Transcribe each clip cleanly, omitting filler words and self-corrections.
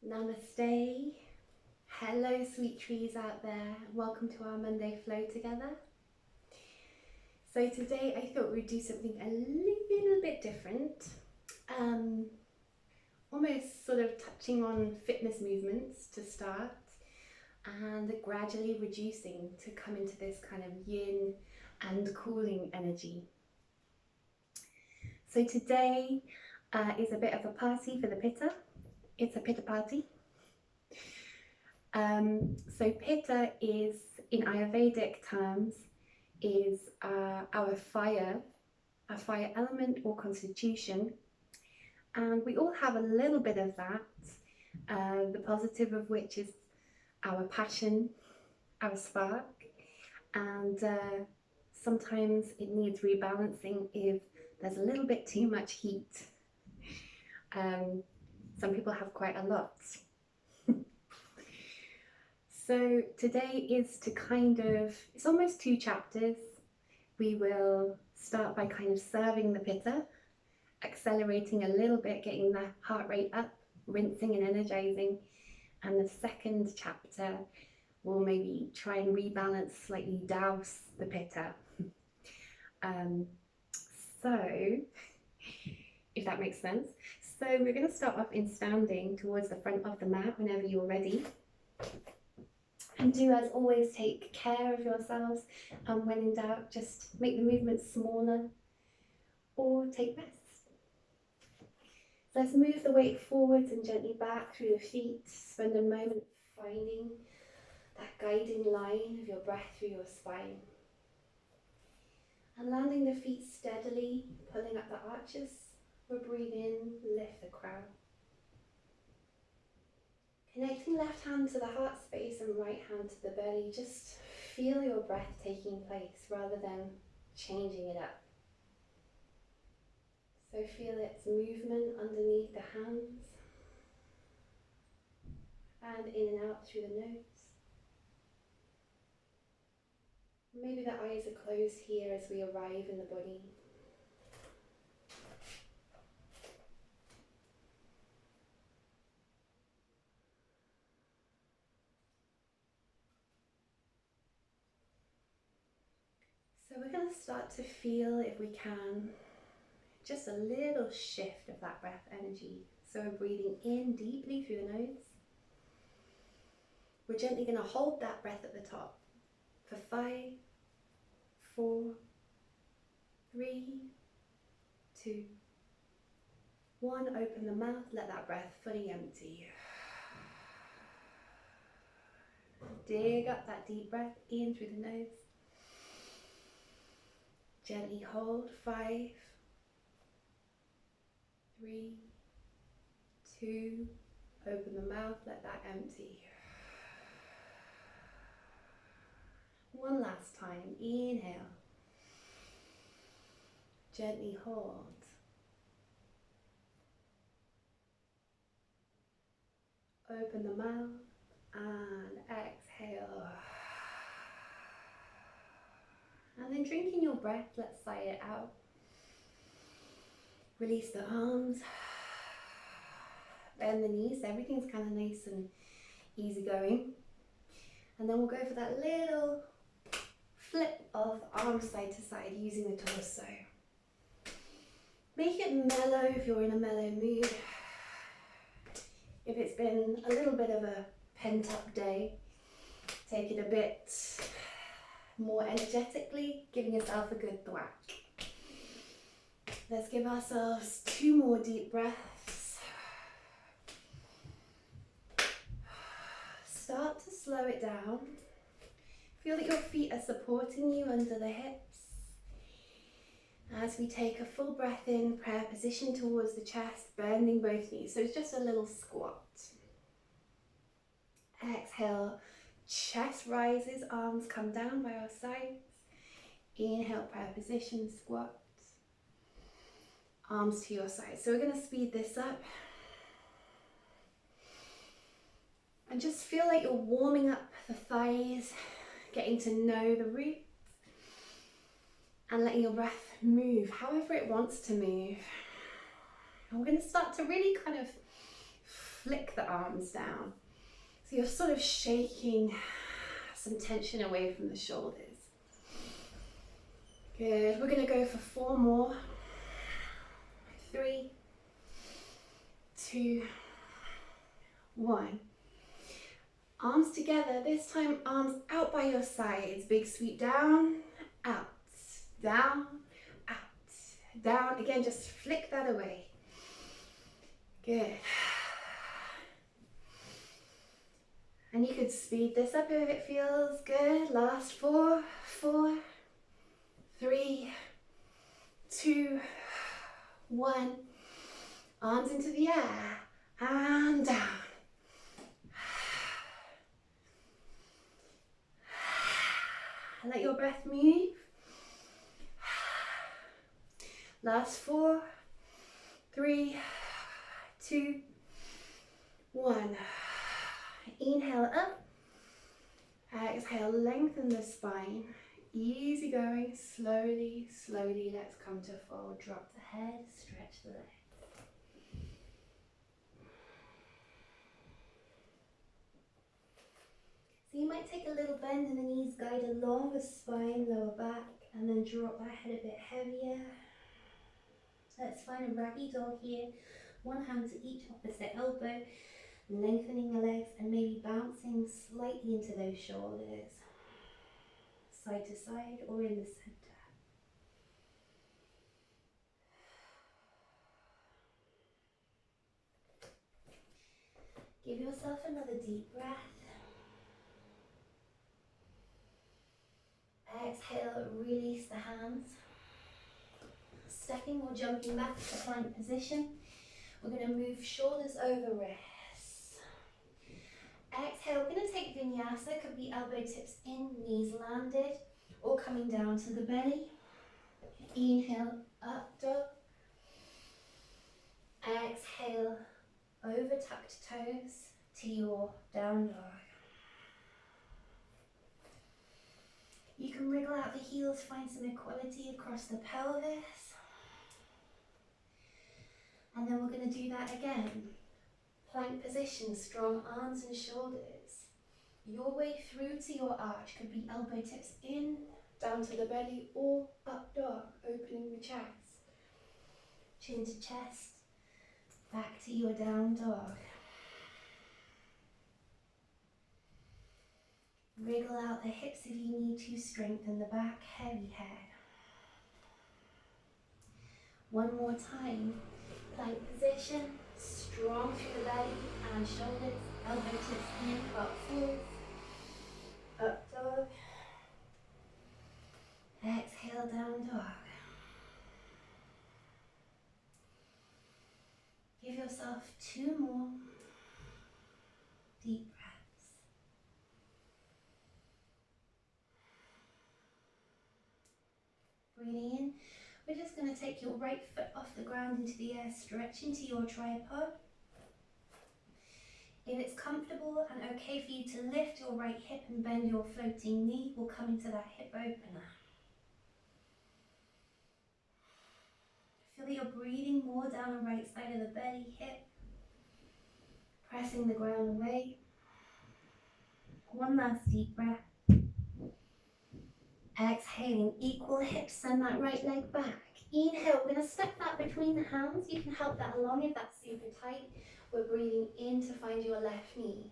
Namaste. Hello, sweet trees out there. Welcome to our Monday flow together. So today I thought we'd do something a little bit different. Almost sort of touching on fitness movements to start and gradually reducing to come into this kind of yin and cooling energy. So today is a bit of a party for the Pitta. It's a Pitta party. So Pitta is, in Ayurvedic terms, is our fire element or constitution, and we all have a little bit of that. The positive of which is our passion, our spark, and sometimes it needs rebalancing if there's a little bit too much heat. Some people have quite a lot. So today is to it's almost 2 chapters. We will start by kind of serving the Pitta, accelerating a little bit, getting the heart rate up, rinsing and energizing. And the second chapter will maybe try and rebalance, slightly dowse the Pitta. So, if that makes sense. So we're going to start off in standing towards the front of the mat whenever you're ready. And do as always, take care of yourselves, and when in doubt, just make the movements smaller or take rest. So let's move the weight forwards and gently back through the feet. Spend a moment finding that guiding line of your breath through your spine. And landing the feet steadily, pulling up the arches. We'll breathe in, lift the crown. Connecting left hand to the heart space and right hand to the belly. Just feel your breath taking place rather than changing it up. So feel its movement underneath the hands and in and out through the nose. Maybe the eyes are closed here as we arrive in the body. So we're going to start to feel, if we can, just a little shift of that breath energy. So we're breathing in deeply through the nose. We're gently going to hold that breath at the top for 5, 4, 3, 2, 1. Open the mouth, let that breath fully empty. Dig up that deep breath in through the nose. Gently hold. 5, 3, 2, open the mouth, let that empty. One last time, inhale. Gently hold. Open the mouth and exhale. And then drinking your breath, let's sigh it out. Release the arms. Bend the knees. Everything's kind of nice and easy going. And then we'll go for that little flip of arms side to side using the torso. Make it mellow if you're in a mellow mood. If it's been a little bit of a pent-up day, take it a bit more energetically, giving yourself a good thwack. Let's give ourselves 2 more deep breaths. Start to slow it down. Feel that your feet are supporting you under the hips. As we take a full breath in, prayer position towards the chest, bending both knees. So it's just a little squat. Exhale, chest rises, arms come down by our sides. Inhale, prayer position, squat. Arms to your sides. So we're going to speed this up. And just feel like you're warming up the thighs, getting to know the roots, and letting your breath move however it wants to move. And we're going to start to really kind of flick the arms down. So you're sort of shaking some tension away from the shoulders. Good. We're going to go for 4 more. 3, 2, 1. Arms together. This time, arms out by your sides. Big sweep down, out, down, out, down. Again, just flick that away. Good. And you could speed this up if it feels good. Last 4, 4, 3, 2, 1. Arms into the air and down. Let your breath move. Last 4, 3, 2, 1. Inhale up. Exhale, lengthen the spine. Easy going, slowly, slowly. Let's come to fold. Drop the head, stretch the legs. So you might take a little bend in the knees, guide along the spine, lower back, and then drop that head a bit heavier. Let's find a raggy dog here. One hand to each opposite elbow, lengthening the legs and maybe bouncing slightly into those shoulders, side to side or in the center. Give yourself another deep breath. Exhale, release the hands. Stepping or jumping back to plank position. We're going to move shoulders over wrists. Exhale, we're going to take vinyasa. Could be elbow tips in, knees landed, or coming down to the belly. Inhale, up dog. Exhale, over tucked toes to your down dog. You can wriggle out the heels, find some equality across the pelvis. And then we're going to do that again. Plank position, strong arms and shoulders. Your way through to your arch could be elbow tips in, down to the belly, or up dog, opening the chest. Chin to chest, back to your down dog. Wriggle out the hips if you need to, strengthen the back, heavy head. One more time, plank position, strong through the belly and shoulders, elbow tips in, up forward, up dog. Exhale, down dog. Give yourself 2 more deep breaths. Breathing in, we're just going to take your right foot off the ground into the air, stretch into your tripod. If it's comfortable and okay for you to lift your right hip and bend your floating knee, we'll come into that hip opener. Feel that you're breathing more down the right side of the belly, hip, pressing the ground away. One last deep breath. Exhaling, equal hips, send that right leg back. Inhale, we're going to step that between the hands. You can help that along if that's super tight. We're breathing in to find your left knee.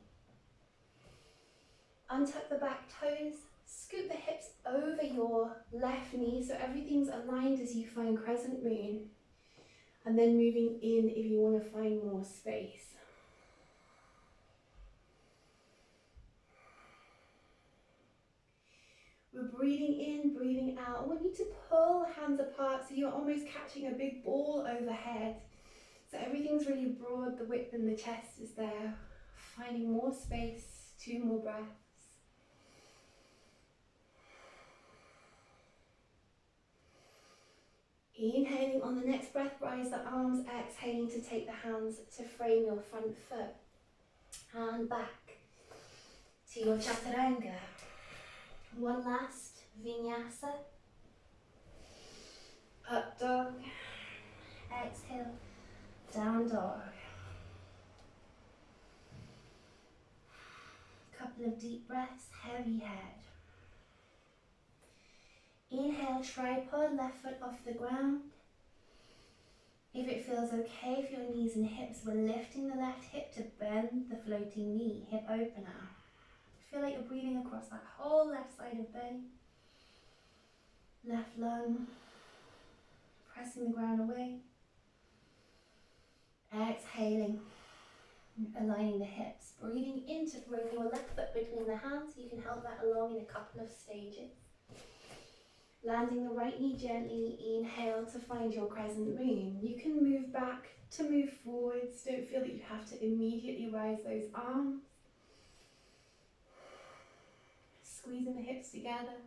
Untuck the back toes, scoot the hips over your left knee so everything's aligned as you find crescent moon. And then moving in if you want to find more space. We're breathing in, breathing out. I want you to pull hands apart so you're almost catching a big ball overhead. So everything's really broad, the width in the chest is there. Finding more space, 2 more breaths. Inhaling on the next breath, rise the arms, exhaling to take the hands to frame your front foot. And back to your chaturanga. One last vinyasa. Up dog. Exhale, down dog. couple of deep breaths, heavy head. Inhale, tripod, left foot off the ground. If it feels okay for your knees and hips, we're lifting the left hip to bend the floating knee, hip opener. Feel like you're breathing across that whole left side of belly. Left lung, pressing the ground away. Exhaling, aligning the hips. Breathing in to bring your left foot between the hands. You can help that along in a couple of stages. Landing the right knee gently, inhale to find your crescent moon. You can move back to move forwards. Don't feel that you have to immediately rise those arms. Squeezing the hips together.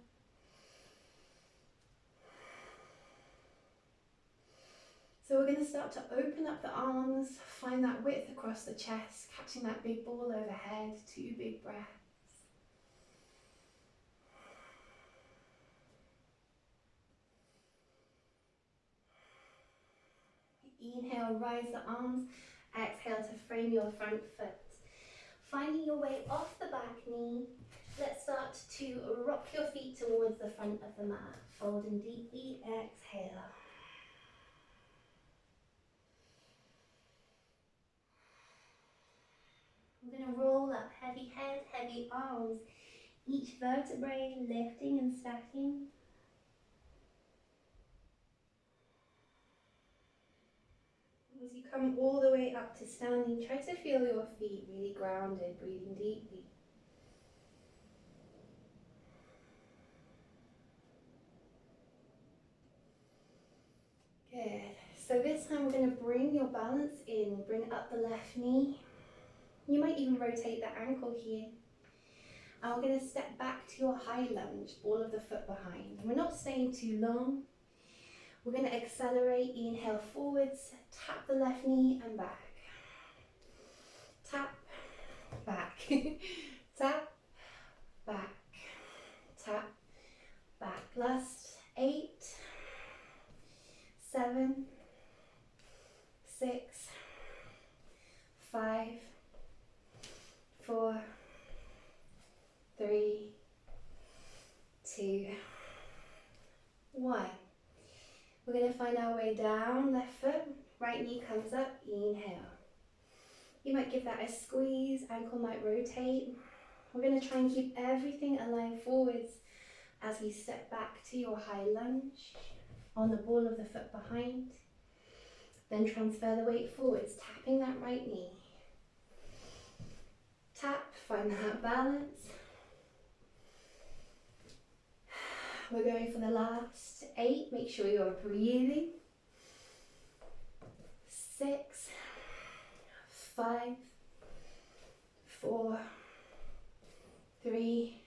So we're going to start to open up the arms, find that width across the chest, catching that big ball overhead, 2 big breaths. Inhale, rise the arms. Exhale to frame your front foot. Finding your way off the back knee, let's start to rock your feet towards the front of the mat. Folding deeply, exhale. We're going to roll up, heavy head, heavy arms. Each vertebrae lifting and stacking. As you come all the way up to standing, try to feel your feet really grounded, breathing deeply. Good. So this time we're going to bring your balance in, bring up the left knee. You might even rotate the ankle here. And we're going to step back to your high lunge, ball of the foot behind. We're not staying too long. We're going to accelerate, inhale forwards, tap the left knee and back. Tap, back, tap, back, tap, back. Last 8, 7, 6, 5, 4, 3, 2, 1. We're going to find our way down, left foot, right knee comes up, inhale. You might give that a squeeze, ankle might rotate. We're going to try and keep everything aligned forwards as we step back to your high lunge on the ball of the foot behind. Then transfer the weight forwards, tapping that right knee. Tap, find that balance. We're going for the last 8. Make sure you're breathing. 6, 5, 4, 3,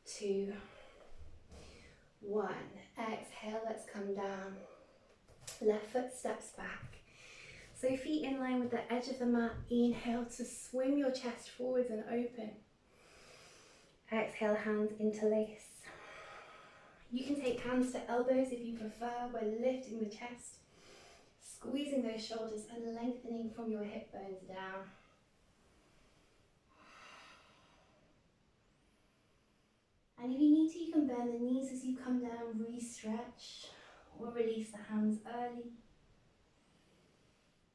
2, 1. Exhale, let's come down. Left foot steps back. So feet in line with the edge of the mat. Inhale to swing your chest forwards and open. Exhale, hands interlace. You can take hands to elbows if you prefer. We're lifting the chest, squeezing those shoulders and lengthening from your hip bones down. And if you need to, you can bend the knees as you come down, re-stretch, or release the hands early.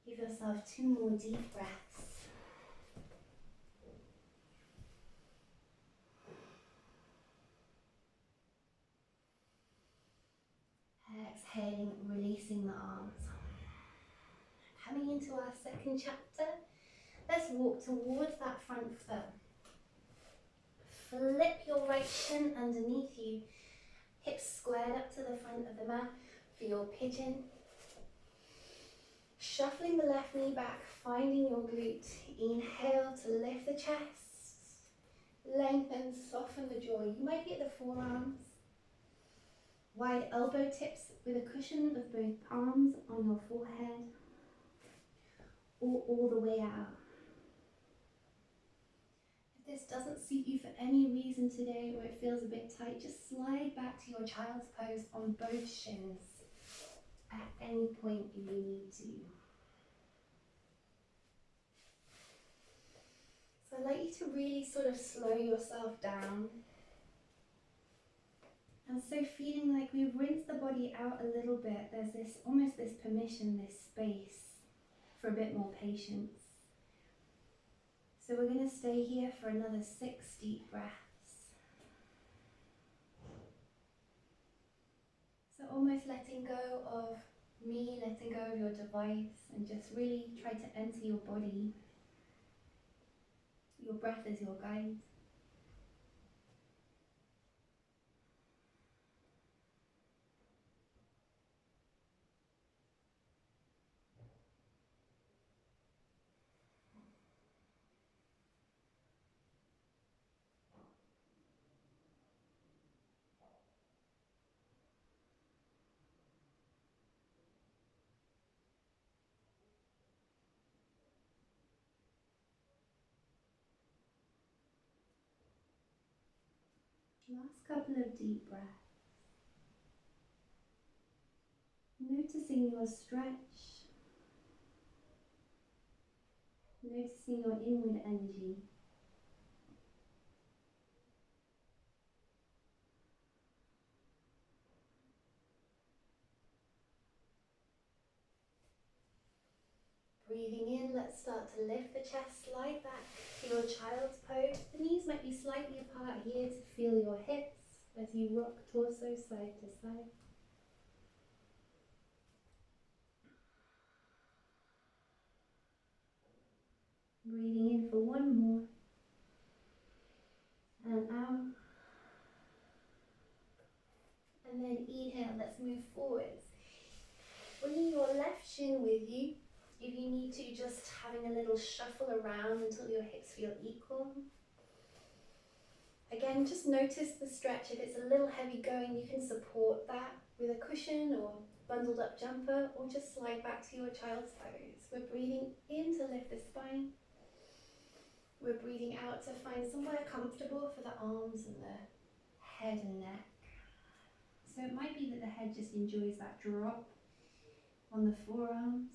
Give yourself 2 more deep breaths. Exhaling, releasing the arms. Coming into our second chapter, let's walk towards that front foot. Flip your right shin underneath you, hips squared up to the front of the mat for your pigeon. Shuffling the left knee back, finding your glute. Inhale to lift the chest, lengthen, soften the jaw. You might be at the forearms. Wide elbow tips with a cushion of both palms on your forehead, or all the way out. If this doesn't suit you for any reason today, or it feels a bit tight, just slide back to your child's pose on both shins at any point if you need to. So I'd like you to really sort of slow yourself down. And so feeling like we've rinsed the body out a little bit, there's this almost this permission, this space for a bit more patience. So we're going to stay here for another 6 deep breaths. So almost letting go of me, letting go of your device, and just really try to enter your body. Your breath is your guide. Last couple of deep breaths. Noticing your stretch. Noticing your inward energy. Breathing in, let's start to lift the chest, slide back to your child's pose. The knees might be slightly apart here to feel your hips as you rock torso side to side. Breathing in for one more. And out. And then inhale, let's move forwards. Bringing your left shin with you. If you need to, just having a little shuffle around until your hips feel equal. Again, just notice the stretch. If it's a little heavy going, you can support that with a cushion or bundled up jumper, or just slide back to your child's pose. We're breathing in to lift the spine. We're breathing out to find somewhere comfortable for the arms and the head and neck. So it might be that the head just enjoys that drop on the forearms.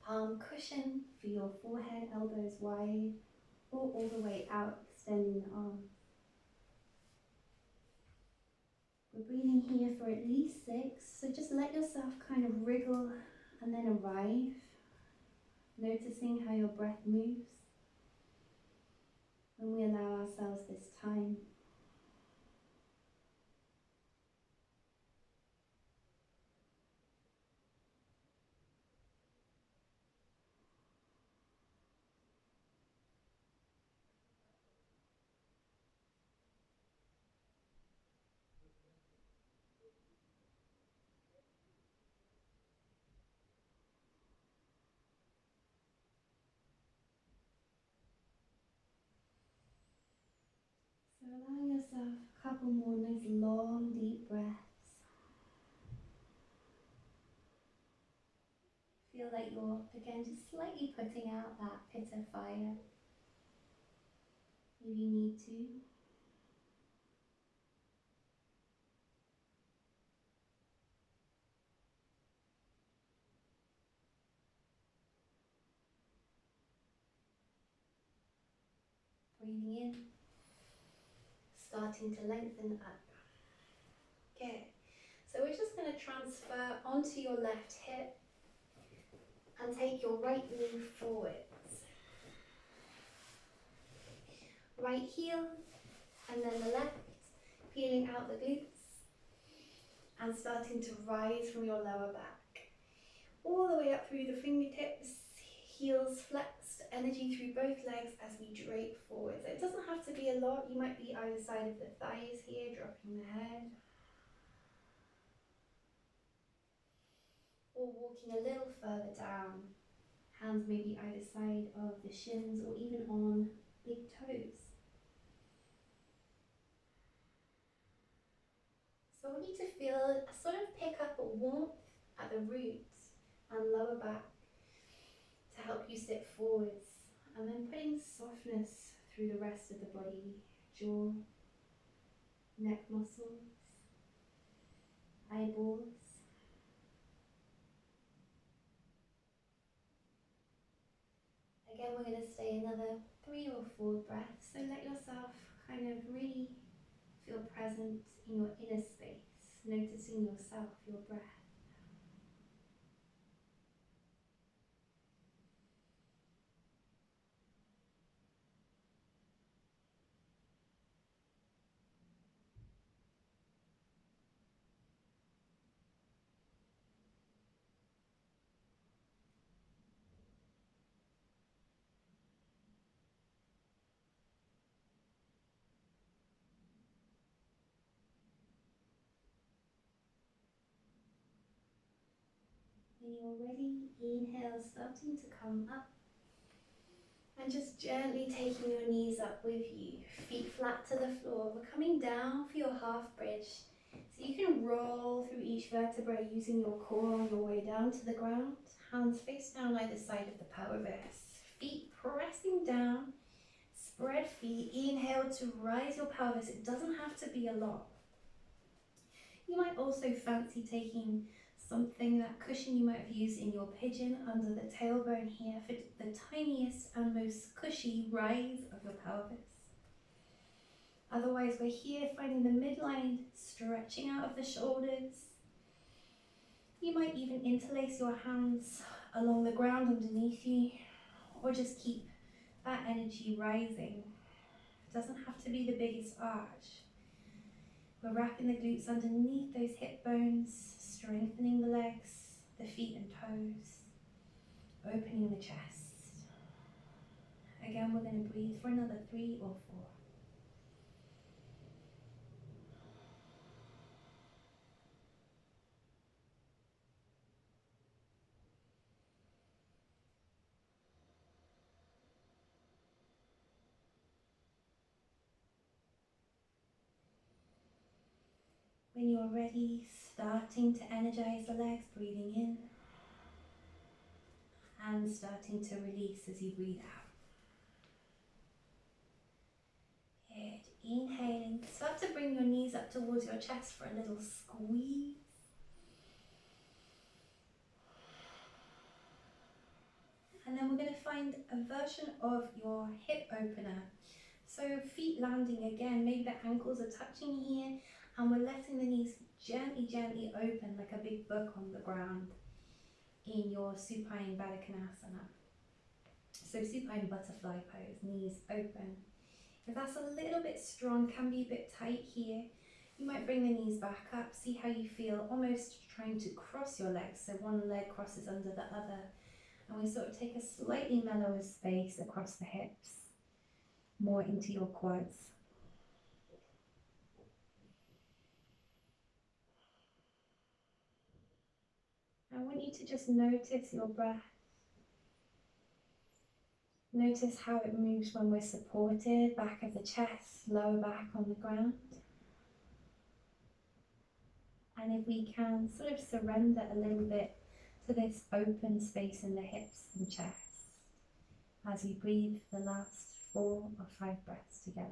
Palm cushion for your forehead, elbows wide, or all the way out, extending the arms. We're breathing here for at least 6, so just let yourself kind of wriggle and then arrive, noticing how your breath moves when we allow ourselves this time. So allowing yourself a couple more nice long deep breaths. Feel like you're again just slightly putting out that Pitta fire if you need to. Breathing in, starting to lengthen up. Okay, so we're just going to transfer onto your left hip and take your right knee forwards. Right heel and then the left, peeling out the glutes and starting to rise from your lower back. All the way up through the fingertips, heels flexed, energy through both legs as we drape forwards. It doesn't have to be a lot, you might be either side of the thighs here, dropping the head. Or walking a little further down, hands maybe either side of the shins or even on big toes. So I want you to feel, sort of pick up a warmth at the roots and lower back to help you sit forwards, and then putting softness through the rest of the body, jaw, neck muscles, eyeballs. Again, we're going to stay another 3 or 4 breaths. So let yourself kind of really feel present in your inner space, noticing yourself, your breath. When you're ready, inhale, starting to come up. And just gently taking your knees up with you, feet flat to the floor. We're coming down for your half bridge. So you can roll through each vertebra using your core on your way down to the ground. Hands face down either side of the pelvis. Feet pressing down. Spread feet. Inhale to rise your pelvis. It doesn't have to be a lot. You might also fancy taking something, that cushion you might have used in your pigeon, under the tailbone here for the tiniest and most cushy rise of your pelvis. Otherwise, we're here finding the midline, stretching out of the shoulders. You might even interlace your hands along the ground underneath you, or just keep that energy rising. It doesn't have to be the biggest arch. We're wrapping the glutes underneath those hip bones, strengthening the legs, the feet and toes, opening the chest. Again, we're going to breathe for another 3 or 4. When you're ready, starting to energize the legs, breathing in, and starting to release as you breathe out. Good. Inhaling, start to bring your knees up towards your chest for a little squeeze. And then we're going to find a version of your hip opener. So feet landing again, maybe the ankles are touching here, and we're letting the knees gently, gently open like a big book on the ground in your supine Baddha Konasana. So supine butterfly pose, knees open. If that's a little bit strong, can be a bit tight here, you might bring the knees back up, see how you feel, almost trying to cross your legs, so one leg crosses under the other, and we sort of take a slightly mellower space across the hips, more into your quads. I want you to just notice your breath. Notice how it moves when we're supported, back of the chest, lower back on the ground. And if we can, sort of surrender a little bit to this open space in the hips and chest as we breathe the last 4 or 5 breaths together.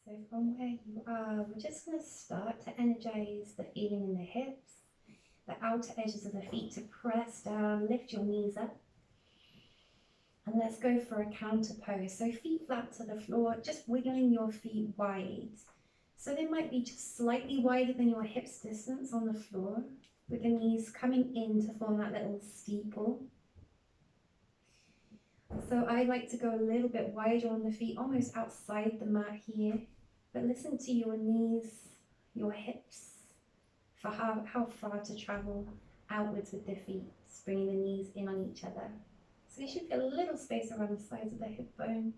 So from where you are, we're just going to start to energize the feeling in the hips, the outer edges of the feet to press down, lift your knees up. And let's go for a counter pose. So feet flat to the floor, just wiggling your feet wide. So they might be just slightly wider than your hips distance on the floor, with the knees coming in to form that little steeple. So I like to go a little bit wider on the feet, almost outside the mat here. But listen to your knees, your hips, for how far to travel outwards with the feet, bringing the knees in on each other. So you should feel a little space around the sides of the hip bones.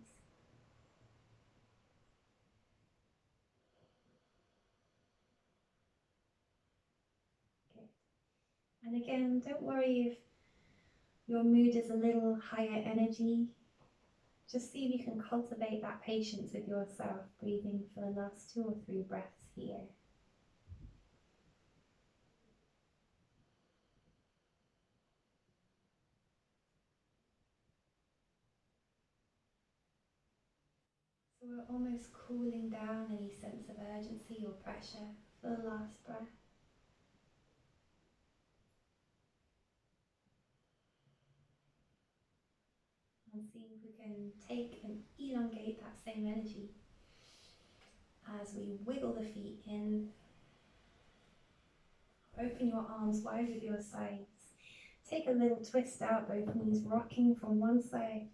And again, don't worry if your mood is a little higher energy. Just see if you can cultivate that patience with yourself, breathing for the last 2 or 3 breaths here. So we're almost cooling down any sense of urgency or pressure for the last breath. And see if we can take and elongate that same energy as we wiggle the feet in. Open your arms wide with your sides. Take a little twist out, both knees rocking from one side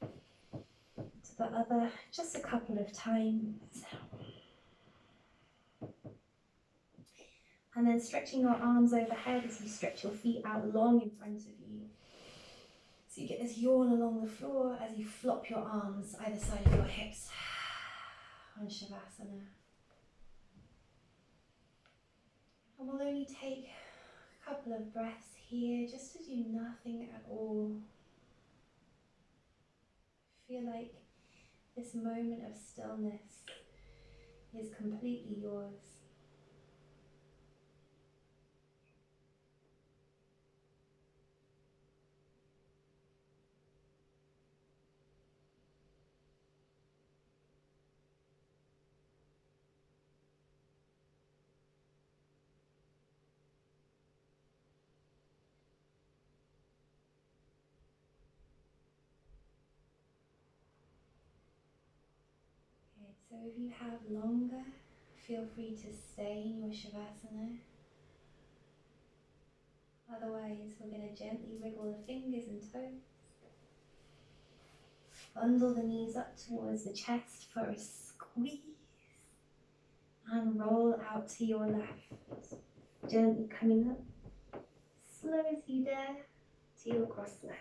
to the other, just a couple of times. And then stretching your arms overhead as you stretch your feet out long in front of you. So you get this yawn along the floor as you flop your arms either side of your hips on Savasana. And we'll only take a couple of breaths here just to do nothing at all. Feel like this moment of stillness is completely yours. Okay, so if you have longer, feel free to stay in your Shavasana. Otherwise, we're going to gently wriggle the fingers and toes. Bundle the knees up towards the chest for a squeeze. And roll out to your left. Gently coming up, slow as you dare, to your crossed legs.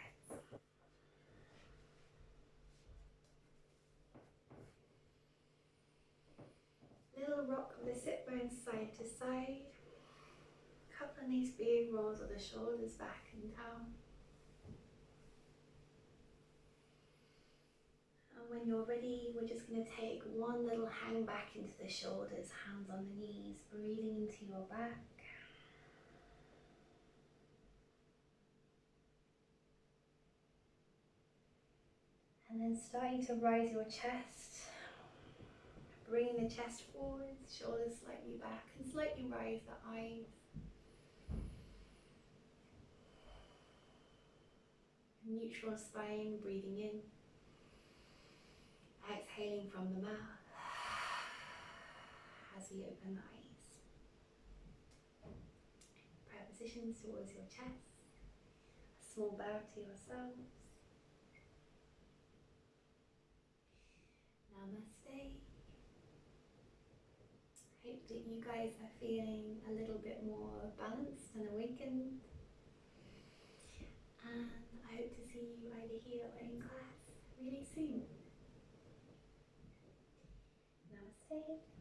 Little rock of the sit bones side to side. Couple of nice big rolls of the shoulders back and down. And when you're ready, we're just going to take one little hang back into the shoulders, hands on the knees, breathing into your back. And then starting to rise your chest, bringing the chest forward, shoulders slightly back, and slightly rise the eyes. Neutral spine, breathing in, exhaling from the mouth as we open the eyes. Prayer positions towards your chest, a small bow to yourselves. Namaste. Hope that you guys are feeling a little bit more balanced and awakened. And I hope to see you either here or in class really soon. Namaste.